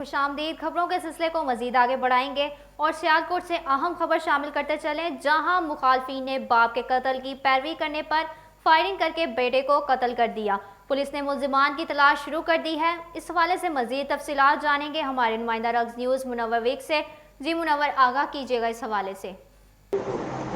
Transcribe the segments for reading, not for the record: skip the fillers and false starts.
खुशामदीद। खबरों के सिलसिले को मजीद आगे बढ़ाएंगे और सियालकोट से अहम खबर शामिल करते चलें, जहां मुखालफिन ने बाप के कत्ल की पैरवी करने पर फायरिंग करके बेटे को कत्ल कर दिया। पुलिस ने मुल्जिमान की तलाश शुरू कर दी है। इस हवाले से मजीद तफसीलात जानेंगे हमारे नुमाइंदा रग्स न्यूज़ मुनव्वर विक से। जी मुनव्वर, आगाह कीजिएगा इस हवाले से।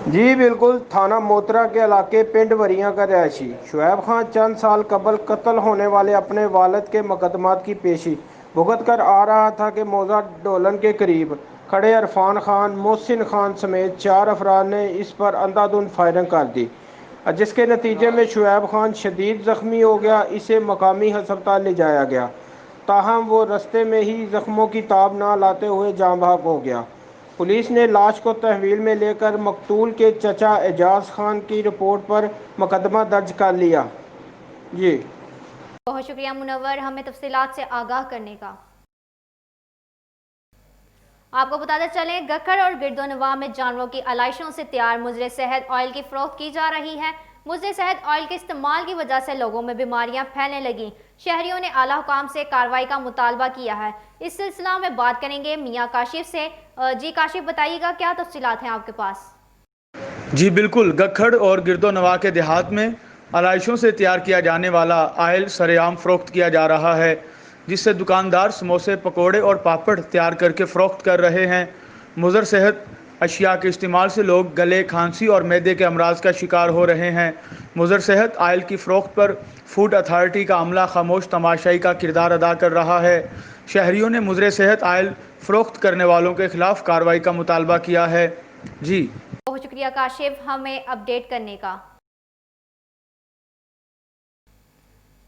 जी बिल्कुल, थाना मोतरा के इलाके पिंड वरियां का रहायशी शुएब खान चंद साल कबल कत्ल होने वाले अपने वालिद के मुकदमात की पेशी भुगत कर आ रहा था कि मौजा डोलन के करीब खड़े इरफान खान, मोहसिन खान समेत 4 अफराद ने इस पर अंधाधुंध फायरिंग कर दी, जिसके नतीजे में शुएब खान शदीद ज़ख्मी हो गया। इसे मकामी हस्पताल ले जाया गया, ताहम वो रस्ते में ही ज़ख्मों की ताब ना लाते हुए जाँ बहक हो गया। पुलिस ने लाश को तहवील में लेकर मकतूल के चचा एजाज खान की रिपोर्ट पर मुकदमा दर्ज कर लिया। जी बहुत शुक्रिया मुनव्वर, हमें तफसीलात से आगाह करने का। आपको बताते चलें, गखर और गिरदोनवा में जानवरों की आलाइशों से तैयार मुजरे सेहत ऑयल की फरोख्त की जा रही है। मुजरे सेहत ऑयल के इस्तेमाल की वजह से लोगों में बीमारियां फैलने लगी। शहरियों ने आला हुकाम से कार्रवाई का मुतालबा किया है। इस सिलसिला में बात करेंगे मियाँ काशिफ से। जी काशिफ, बताइएगा क्या तफसीलात हैं आपके पास? जी बिल्कुल, गखड़ और गिरदोनवा के देहात में आलाइशों से तैयार किया जाने वाला आयल सरेआम फ़रोख्त किया जा रहा है, जिससे दुकानदार समोसे, पकोड़े और पापड़ तैयार करके फ़रोख्त कर रहे हैं। मुज़र सेहत अशिया के इस्तेमाल से लोग गले, खांसी और मैदे के अमराज का शिकार हो रहे हैं। मुज़र सेहत आयल की फ़रोख्त पर फूड अथॉरिटी का अमला खामोश तमाशाई का किरदार अदा कर रहा है। शहरियों ने मुज़र सेहत आयल फ़रोख्त करने वालों के खिलाफ कार्रवाई का मुतालबा किया है। जी बहुत शुक्रिया काशिफ, हमें अपडेट करने का।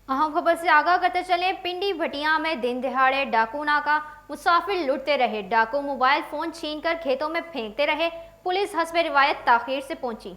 अहम खबर से आगाह करते चलें, पिंडी भटिया में दिन दिहाड़े डाकू नाका, मुसाफिर लुटते रहे। डाकू मोबाइल फोन छीनकर खेतों में फेंकते रहे। पुलिस हस्बे रिवायत ताखीर से पहुंची।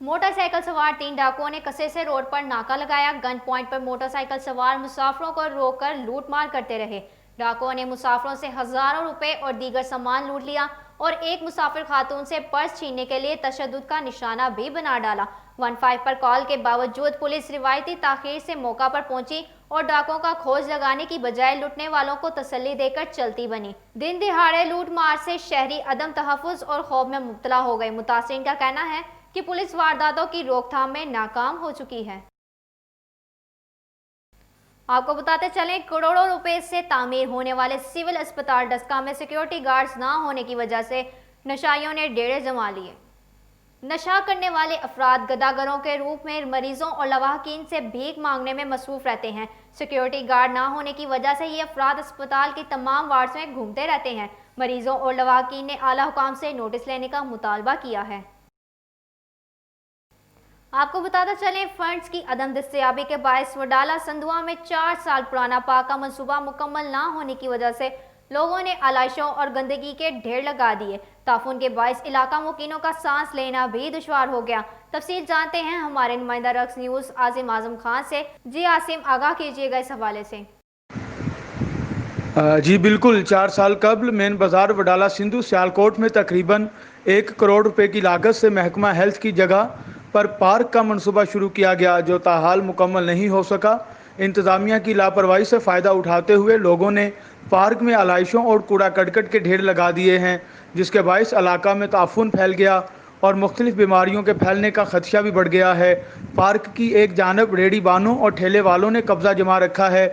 मोटरसाइकिल सवार 3 डाकुओं ने कसे से रोड पर नाका लगाया। गन पॉइंट पर मोटरसाइकिल सवार मुसाफिरों को रोककर लूट मार करते रहे। डाकुओं ने मुसाफिरों से हजारों रुपए और दीगर सामान लूट लिया और एक मुसाफिर खातून से पर्स छीनने के लिए तशद्दुद का निशाना भी बना डाला। 15 पर कॉल के बावजूद पुलिस रिवायती ताखीर से मौका पर पहुंची और डाकुओं का खोज लगाने की बजाय लूटने वालों को तसल्ली देकर चलती बनी। दिन दिहाड़े लूट मार से शहरी अदम तहफ़्फ़ुज़ और खौफ में मुब्तला हो गए। मुतासिरीन का कहना है कि पुलिस वारदातों की रोकथाम में नाकाम हो चुकी है। आपको बताते चलें, करोड़ों रुपए से तामीर होने वाले सिविल अस्पताल डस्का में सिक्योरिटी गार्ड्स ना होने की वजह से नशाइयों ने डेरे जमा लिए। नशा करने वाले अफराद गदागरों के रूप में मरीजों और लवाहकीन से भीख मांगने में मसरूफ रहते हैं। सिक्योरिटी गार्ड ना होने की वजह से ये अफराद अस्पताल की तमाम वार्ड्स में घूमते रहते हैं। मरीजों और लवाहकीन ने आला हुकाम से नोटिस लेने का मुतालबा किया है। आपको बताते चलें, फंड्स की अदम दस्तयाबी के बायस वडाला संधुआ में 4 साल पुराना पाक का मंसूबा मुकम्मल ना होने की वजह से लोगों ने आलाइशों और गंदगी के ढेर लगा दिए। ताफून के बायस इलाका मुकीनों का सांस लेना भी दुश्वार हो गया। तफसील जानते हैं हमारे नुमाइंदा रक्स न्यूज़ आसिम आजम खान से। जी आसिम, आगाह कीजिएगा इस हवाले से। जी बिल्कुल, 4 साल कबल मेन बाज़ार वडाला सिंधु सियालकोट में तकरीबन 1 करोड़ रुपए की लागत से महकमा हेल्थ की जगह पर पार्क का मंसूबा शुरू किया गया, जो ताहाल मुकम्मल नहीं हो सका। इंतज़ामिया की लापरवाही से फ़ायदा उठाते हुए लोगों ने पार्क में आलाइशों और कूड़ा करकट के ढेर लगा दिए हैं, जिसके बायस इलाका में ताफून फैल गया और मुख्तलिफ बीमारियों के फैलने का खदशा भी बढ़ गया है। पार्क की एक जानब रेडी बानों और ठेले वालों ने कब्जा जमा रखा है,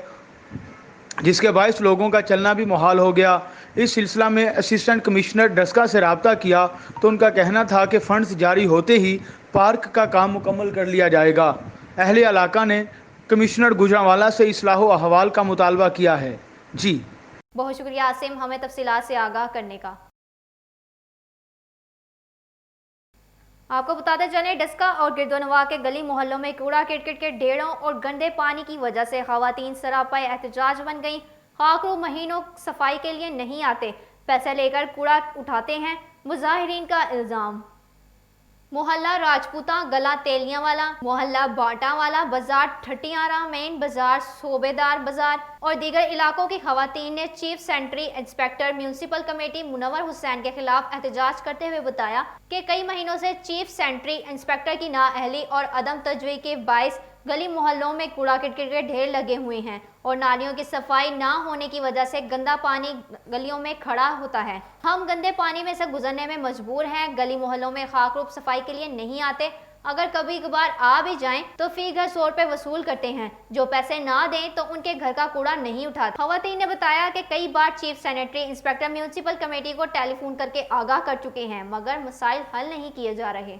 जिसके बायस लोगों का चलना भी मुहाल हो गया। इस सिलसिला में असिस्टेंट कमिश्नर डस्का से रब्ता किया तो उनका कहना था कि फ़ंड्स जारी होते ही पार्क का काम मुकम्मल कर लिया जाएगा। अहले इलाका ने कमिश्नर गुजरांवाला से इस्लाह अहवाल का मुतालबा किया है। जी बहुत शुक्रिया आसिम, हमें तफसीलात से आगाह करने का। आपको बताते चलें, डस्का और गिरदोनवा के गली मोहल्लों में कूड़ा किरकिट के ढेरों और गंदे पानी की वजह से खवातीन सरापा एहतजाज बन गईं। खाकरू महीनों सफाई के लिए नहीं आते, पैसे लेकर कूड़ा उठाते हैं, मुजाहिरीन का इल्ज़ाम। मोहल्ला राजपूता, गला तेलियां वाला, मोहल्ला बाटा वाला बाजार, ठटियारा मेन बाजार, सोबेदार बाजार और दीगर इलाकों की खवातीन ने chief sanitary inspector municipal committee Munawar Hussain के खिलाफ एहतजाज करते हुए बताया कि कई महीनों से चीफ सेंट्री इंस्पेक्टर की नाअहली और अदम तजवी के बायस गली मोहल्लों में कूड़ा करकट के ढेर लगे हुए हैं और नालियों की सफाई ना होने की वजह से गंदा पानी गलियों में खड़ा होता है। हम गंदे पानी में से गुजरने में मजबूर हैं। गली मोहल्लों में खाक रूप सफाई के लिए नहीं आते। अगर कभी कभार आ भी जाएं तो फी घर 100 रुपए वसूल करते हैं। जो पैसे ना दें तो उनके घर का कूड़ा नहीं उठाते। खवातीन ने बताया कि कई बार chief sanitary inspector municipal committee को टेलीफोन करके आगाह कर चुके हैं, मगर मसाइल हल नहीं किए जा रहे।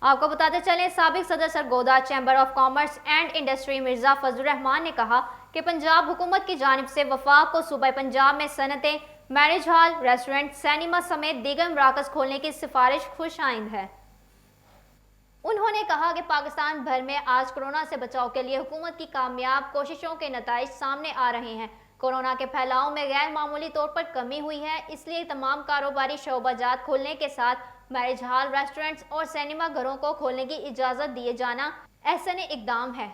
आपको बताते चलें, साबिक सदर Sargodha chamber of commerce and industry Mirza Fazlur Rahman ने कहा कि पंजाब हुकूमत की जानिब से वफाक को सूबे पंजाब में सनतें, मैरिज हॉल, रेस्टोरेंट, सिनेमा समेत दीगर मराकज खोलने की सिफारिश खुश आइंद है। उन्होंने कहा कि पाकिस्तान भर में आज कोरोना से बचाव के लिए हुकूमत की कामयाब कोशिशों के नताइज सामने आ रहे हैं। कोरोना के फैलाव में गैर मामूली तौर पर कमी हुई है, इसलिए तमाम कारोबारी शोबाजात खोलने के साथ मैरिज हॉल, रेस्टोरेंट्स और सिनेमा घरों को खोलने की इजाज़त दिए जाना ऐसा इकदाम है।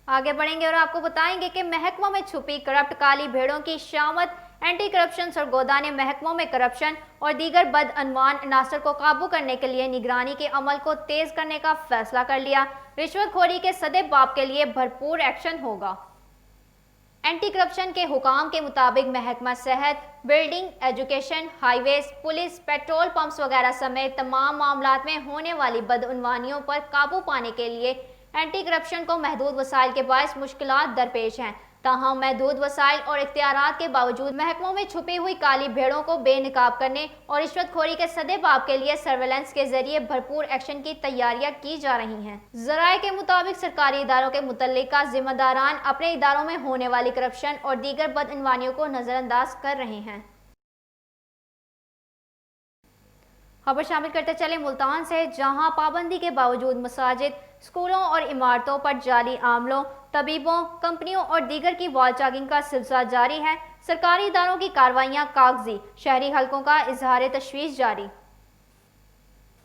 आगे बढ़ेंगे और आपको बताएंगे कि महकमा में छुपी करप्ट काली भेड़ों की शामत। एंटी करप्शन सरगोदा ने महकमों में करप्शन और दीगर बदअनवान अनासर को काबू करने के लिए निगरानी के अमल को तेज करने का फैसला कर लिया। रिश्वतखोरी के सदे बाप के लिए भरपूर एक्शन होगा। एंटी करप्शन के हुकाम के मुताबिक महकमा सेहत, building, education, highways, police, petrol pumps वगैरह समेत तमाम मामलात में होने वाली बदअनवानियों पर काबू पाने के लिए एंटी करप्शन को महदूद वसाइल के बायस मुश्किलात दरपेश हैं। ताहम महदूद वसाइल और इख्तियारात के बावजूद महकमों में छुपी हुई काली भेड़ों को बेनकाब करने और रिश्वतखोरी के सदे बाप के लिए सर्वेलेंस के जरिए भरपूर एक्शन की तैयारियां की जा रही हैं। ज़राए के मुताबिक सरकारी इदारों के मुतल्लिका जिम्मेदारान अपने इदारों में होने वाली करप्शन और दीगर बदअनवानियों को नजरअंदाज कर रहे हैं। खबर शामिल करते चले मुल्तान से, जहां पाबंदी के बावजूद मसाजिद, स्कूलों और इमारतों पर जाली आमलों, तबीबों, कंपनियों और दीगर की वॉल चेकिंग का सिलसिला जारी है। सरकारी इदारों की कार्रवाइयां कागजी, शहरी हलकों का इजहार तशवीश जारी।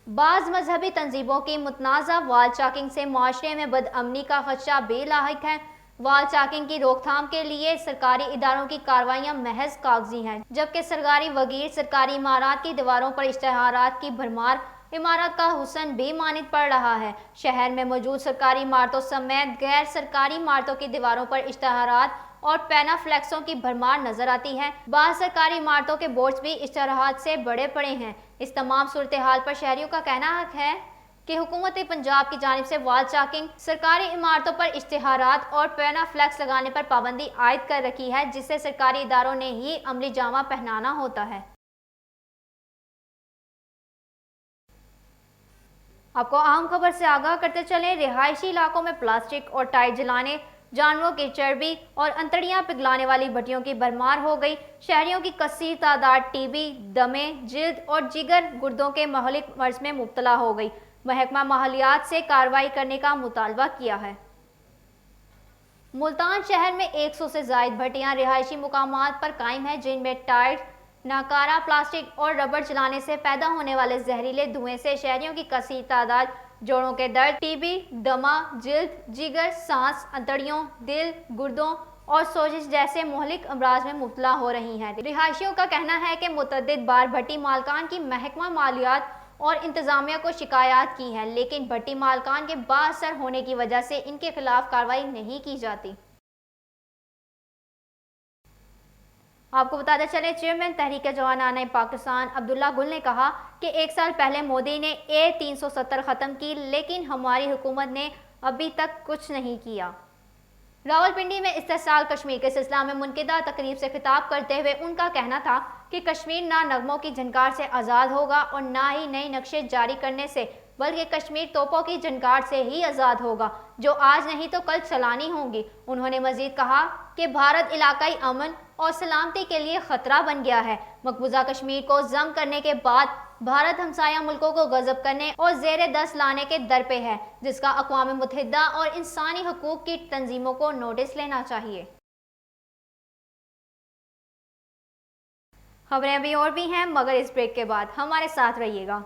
बाज़ मजहबी तंजीमों की मुतनाज़ा वॉल चेकिंग से माशरे में बदअमनी का खदशा भी लाहिक है। वॉल चेकिंग की रोकथाम के लिए सरकारी इदारों की कार्रवाइयां महज कागजी हैं, जबकि सरकारी वगीर सरकारी इमारत की दीवारों पर इश्तिहारात की भरमार इमारत का हुसन भी मानित पड़ रहा है। शहर में मौजूद सरकारी इमारतों समेत गैर सरकारी इमारतों की दीवारों पर इश्तिहारात और पैनाफ्लेक्सों की भरमार नजर आती है। बाद सरकारी इमारतों के बोर्ड्स भी इश्तिहारात से बड़े पड़े हैं। इस तमाम सूरत हाल पर शहरियों का कहना है कि हुकूमत पंजाब की जानिब से वॉल चेकिंग, सरकारी इमारतों पर इश्तिहारात और पैनाफ्लेक्स लगाने पर पाबंदी आयद कर रखी है, जिससे सरकारी इदारों ने ही अमली जामा पहनाना होता है। आपको अहम खबर से आगाह करते चलें, रिहायशी इलाकों में प्लास्टिक और टायर जलाने, जानवरों की चर्बी और अंतड़ियां पिघलाने वाली भट्टियों की भरमार हो गई। शहरियों की कसीर तादाद टीबी, दमे, जिल्द और जिगर गुर्दों के महलिक मर्ज में मुब्तला हो गई। महकमा माहौलियात से कार्रवाई करने का मुतालबा किया है। मुल्तान शहर में 100 से ज़ायद भट्टियां रिहायशी मुकामात पर कायम है, जिनमें टायर, नाकारा प्लास्टिक और रबड़ जलाने से पैदा होने वाले जहरीले धुएं से शहरियों की कसीर तादाद जोड़ों के दर्द, टीबी, दमा, जिल्द, जिगर, सांस, अंतड़ियों, दिल, गुर्दों और सोजिश जैसे मोहलिक अमराज में मुब्तला हो रही हैं। रिहायशियों का कहना है कि मुतअद्दिद बार भट्टी मालकान की महकमा मालियात और इंतजामिया को शिकायत की है, लेकिन भट्टी मालकान के बाअसर होने की वजह से इनके खिलाफ कार्रवाई नहीं की जाती। आपको बताते चले, चेयरमैन तहरीक जवानाने पाकिस्तान अब्दुल्ला गुल ने कहा कि 1 साल पहले मोदी ने A370 ख़त्म की, लेकिन हमारी हुकूमत ने अभी तक कुछ नहीं किया। रावलपिंडी में इस्तेसाल कश्मीर के सिलसिला में मुनक़िदा तकरीब से खिताब करते हुए उनका कहना था कि कश्मीर ना नगमों की झनकार से आज़ाद होगा और ना ही नए नक्शे जारी करने से, बल्कि कश्मीर तोपों की झनकार से ही आज़ाद होगा, जो आज नहीं तो कल चलानी होंगी। उन्होंने मजीद कहा कि भारत इलाकाई अमन और सलामती के लिए ख़तरा बन गया है। मकबूजा कश्मीर को जम करने के बाद भारत हमसाया मुल्कों को गजब करने और ज़ेरे दस्त लाने के दर पे है, जिसका अक़वाम मुत्तहिदा और इंसानी हकूक़ की तंजीमों को नोटिस लेना चाहिए। खबरें अभी और भी हैं, मगर इस ब्रेक के बाद हमारे साथ रहिएगा।